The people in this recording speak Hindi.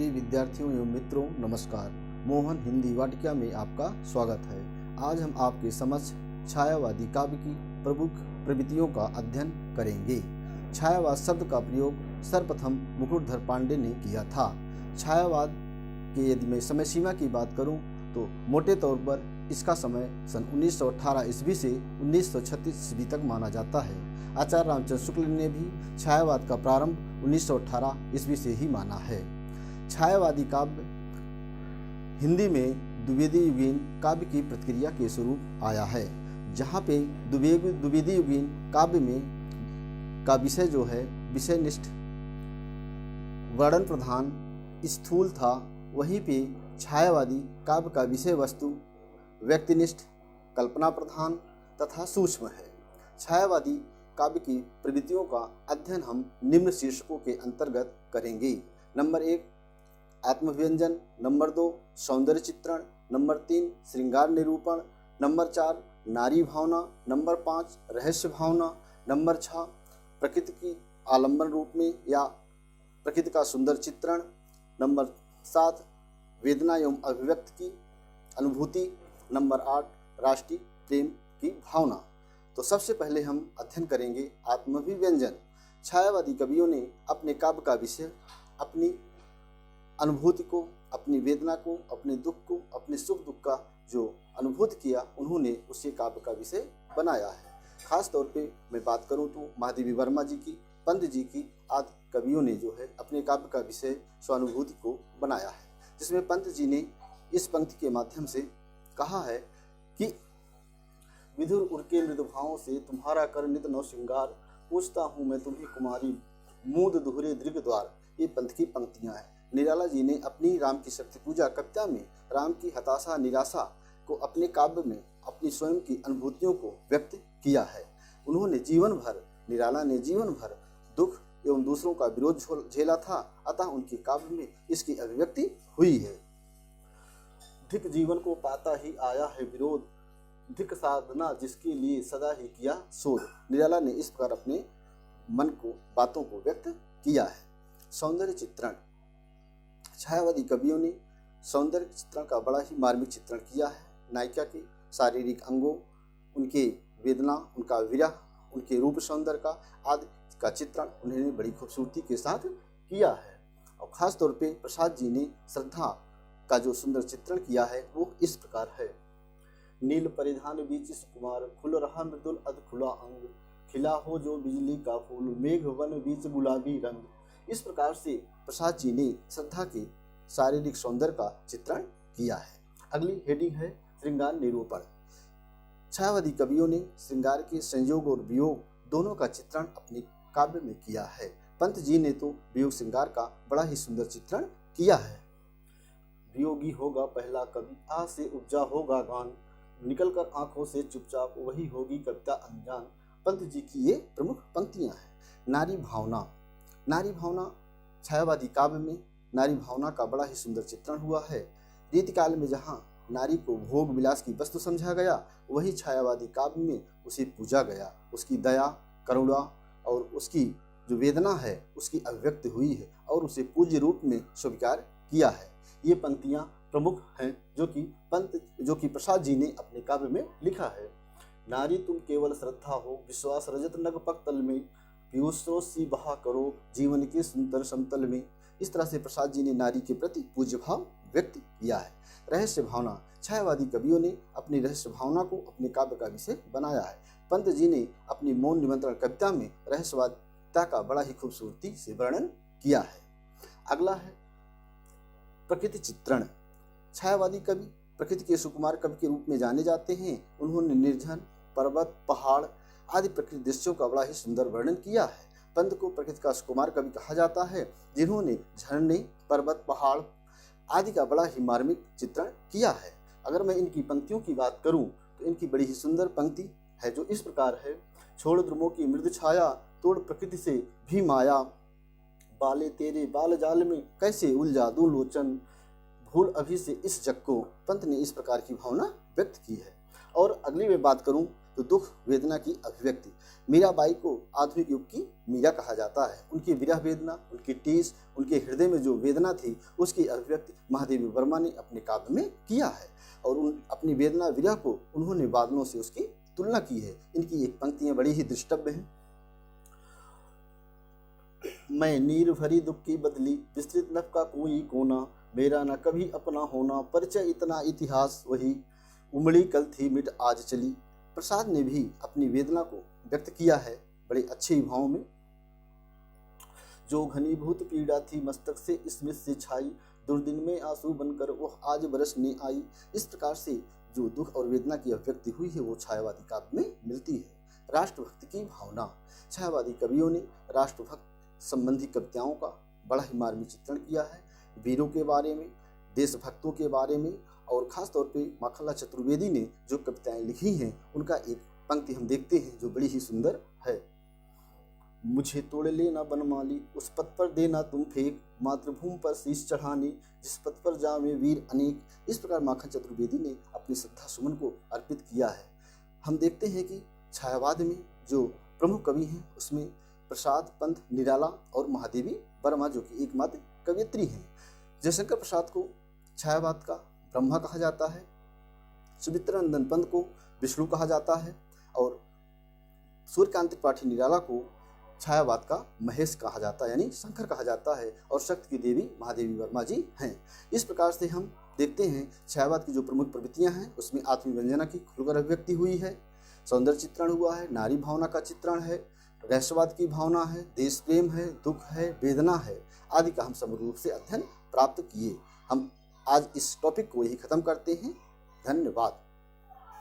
प्रिय विद्यार्थियों एवं मित्रों, नमस्कार। मोहन हिंदी वाटिका में आपका स्वागत है। आज हम आपके समक्ष छायावादी काव्य की प्रमुख प्रवृत्तियों का अध्ययन करेंगे। छायावाद शब्द का प्रयोग सर्वप्रथम मुकुटधर पांडे ने किया था। छायावाद के यदि मैं समय सीमा की बात करूं तो मोटे तौर पर इसका समय सन 1918 ईस्वी से 1936 ईस्वी तक माना जाता है। आचार्य रामचंद्र शुक्ल ने भी छायावाद का प्रारंभ 1918 ईस्वी से ही माना है। छायावादी काव्य हिंदी में द्विवेदी युगीन काव्य की प्रतिक्रिया के स्वरूप आया है, जहाँ पे द्विवेदी युगीन काव्य में का विषय जो है विषयनिष्ठ वर्णन प्रधान स्थूल था, वहीं पे छायावादी काव्य का विषय वस्तु व्यक्तिनिष्ठ कल्पना प्रधान तथा सूक्ष्म है। छायावादी काव्य की प्रवृत्तियों का अध्ययन हम निम्न शीर्षकों के अंतर्गत करेंगे। नंबर 1 आत्मव्यंजन, नंबर 2 सौंदर्य चित्रण, नंबर 3 श्रृंगार निरूपण, नंबर 4 नारी भावना, नंबर 5 रहस्य भावना, नंबर 6 प्रकृति की आलंबन रूप में या प्रकृति का सुंदर चित्रण, नंबर 7 वेदना एवं अभिव्यक्ति की अनुभूति, नंबर 8 राष्ट्रीय प्रेम की भावना। तो सबसे पहले हम अध्ययन करेंगे आत्मव्यंजन। छायावादी कवियों ने अपने काव्य का विषय अपनी अनुभूति को, अपनी वेदना को, अपने दुख को, अपने सुख दुख का जो अनुभूति किया, उन्होंने उसे काव्य का विषय बनाया है। खास तौर पे मैं बात करूं तो महादेवी वर्मा जी की, पंत जी की आदि कवियों ने जो है अपने काव्य का विषय स्वानुभूति को बनाया है, जिसमें पंत जी ने इस पंक्ति के माध्यम से कहा है कि विधुर उड़के मृदु भावों से तुम्हारा कर नित नौ श्रृंगार, पूछता हूँ मैं तुम्हें कुमारी मूद दुहरे दृग द्वार। ये पंथ की पंक्तियाँ हैं। निराला जी ने अपनी राम की शक्ति पूजा कविता में राम की हताशा निराशा को अपने काव्य में अपनी स्वयं की अनुभूतियों को व्यक्त किया है। उन्होंने निराला ने जीवन भर दुख एवं दूसरों का विरोध झेला था, अतः उनके काव्य में इसकी अभिव्यक्ति हुई है। धिक जीवन को पाता ही आया है विरोध, धिक साधना जिसके लिए सदा ही किया शोध। निराला ने इस प्रकार अपने मन को, बातों को व्यक्त किया है। सौंदर्य चित्रण। छायावादी कवियों ने सौंदर्य चित्रण का बड़ा ही मार्मिक चित्रण किया है। नायिका के शारीरिक अंगों, उनके वेदना, उनका विरह, उनके रूप सौंदर्य का आदि का चित्रण उन्होंने बड़ी खूबसूरती के साथ किया है। और ख़ास तौर पे प्रसाद जी ने श्रद्धा का जो सुंदर चित्रण किया है वो इस प्रकार है। नील परिधान बीच सुकुमार, खुल रहा मृदुल अध खुला अंग, खिला हो जो बिजली का फूल, मेघ वन बीच गुलाबी रंग। इस प्रकार से प्रसाद जी ने श्रद्धा के शारीरिक सौंदर्य का चित्रण किया है। अगली हेडिंग है श्रृंगार निरूपण। छायावादी कवियों ने श्रृंगार के संयोग और वियोग दोनों का चित्रण अपने काव्य में किया है। पंत जी ने तो वियोग श्रृंगार का बड़ा ही सुंदर चित्रण किया है। वियोगी होगा पहला कवि, आ से उपजा होगा गान, निकल कर आंखों से चुपचाप वही होगी कविता अनजान। पंत जी की ये प्रमुख पंक्तियां हैं। नारी भावना। नारी भावना छायावादी काव्य में नारी भावना का बड़ा ही सुंदर चित्रण हुआ है। रीतिकाल में जहाँ नारी को भोग विलास की वस्तु समझा गया, वही छायावादी काव्य में उसे पूजा गया, उसकी दया, करुणा और उसकी जो वेदना है उसकी अभिव्यक्ति हुई है और उसे पूज्य रूप में स्वीकार किया है। ये पंक्तियाँ प्रमुख हैं जो कि प्रसाद जी ने अपने काव्य में लिखा है। नारी तुम केवल श्रद्धा हो, विश्वास रजत नग पक्तल में, पीयूषोसी बहा करो जीवन के सुंदर समतल में। इस तरह से प्रसाद जी ने नारी के प्रति पूज्य भाव व्यक्त किया है। रहस्य भावना। छायावादी कवियों ने अपनी रहस्य भावना को अपने काव्य का विषय बनाया है। पंत जी ने अपनी मौन निमंत्रण कविता में रहस्यवादिता का बड़ा ही खूबसूरती से वर्णन किया है। अगला है प्रकृति चित्रण। छायावादी कवि प्रकृति के सुकुमार कवि के रूप में जाने जाते हैं। उन्होंने निर्जन, पर्वत, पहाड़ आदि प्रकृति दृश्यों का बड़ा ही सुंदर वर्णन किया है। पंत को प्रकृति का सुकुमार कवि कहा जाता है, जिन्होंने झरने, पर्वत, पहाड़ आदि का बड़ा ही मार्मिक चित्रण किया है। अगर मैं इनकी पंक्तियों की बात करूं तो इनकी बड़ी ही सुंदर पंक्ति है जो इस प्रकार है। छोड़ द्रुमों की मृदु छाया, तोड़ प्रकृति से भी माया, बाले तेरे बाल जाल में कैसे उलझा दूं लोचन, भूल अभी से इस जग को। पंत ने इस प्रकार की भावना व्यक्त की है। और अगली मैं बात करूं तो दुख वेदना की अभिव्यक्ति। मीराबाई को आधुनिक युग की मीरा कहा जाता है। उनकी विरह वेदना, उनकी टीस, उनके हृदय में जो वेदना थी उसकी अभिव्यक्ति महादेवी वर्मा ने अपने काव्य में किया है और अपनी वेदना विरह को उन्होंने बादलों से उसकी तुलना की है। इनकी एक पंक्तियां बड़ी ही दृष्टव्य हैं। मैं नीर भरी दुख की बदली, विस्तृत नभ का कोई कोना, मेरा न कभी अपना होना, परिचय इतना इतिहास वही, उमड़ी कल थी मिट आज चली। प्रसाद ने भी अपनी वेदना को व्यक्त किया है बड़े अच्छे भाव में। जो घनीभूत पीड़ा थी मस्तक से स्मित से छाई, दुर्दिन में आंसू बनकर वह आज बरसने आई। इस प्रकार से जो दुख और वेदना की अभिव्यक्ति हुई है वो छायावादी काव्य में मिलती है। राष्ट्रभक्ति की भावना, छायावादी कवियों ने राष्ट्रभक्त संबंधी कविताओं का बड़ा ही मार्मिक चित्रण किया है। वीरों के बारे में, देशभक्तों के बारे में, और ख़ास तौर पे माखनलाल चतुर्वेदी ने जो कविताएं लिखी हैं उनका एक पंक्ति हम देखते हैं जो बड़ी ही सुंदर है। मुझे तोड़ लेना बनमाली, उस पथ पर देना तुम फेंक, मातृभूमि पर शीश चढ़ाने, जिस पथ पर जावे वीर अनेक। इस प्रकार माखन चतुर्वेदी ने अपनी श्रद्धा सुमन को अर्पित किया है। हम देखते हैं कि छायावाद में जो प्रमुख कवि हैं उसमें प्रसाद, पंत, निराला और महादेवी वर्मा जो कि एकमात्र कवयित्री हैं। जयशंकर प्रसाद को छायावाद का ब्रह्मा कहा जाता है, सुमित्रानंदन पंत को विष्णु कहा जाता है और सूर्यकांत त्रिपाठी निराला को छायावाद का महेश कहा जाता है यानी शंकर कहा जाता है और शक्ति की देवी महादेवी वर्मा जी हैं। इस प्रकार से हम देखते हैं छायावाद की जो प्रमुख प्रवृत्तियां हैं उसमें आत्मविरंजना की खुलकर अभिव्यक्ति हुई है, सौंदर्य चित्रण हुआ है, नारी भावना का चित्रण है, रहस्यवाद की भावना है, देश प्रेम है, दुख है, वेदना है आदि का हम समग्र रूप से अध्ययन प्राप्त किए। हम आज इस टॉपिक को यही खत्म करते हैं। धन्यवाद।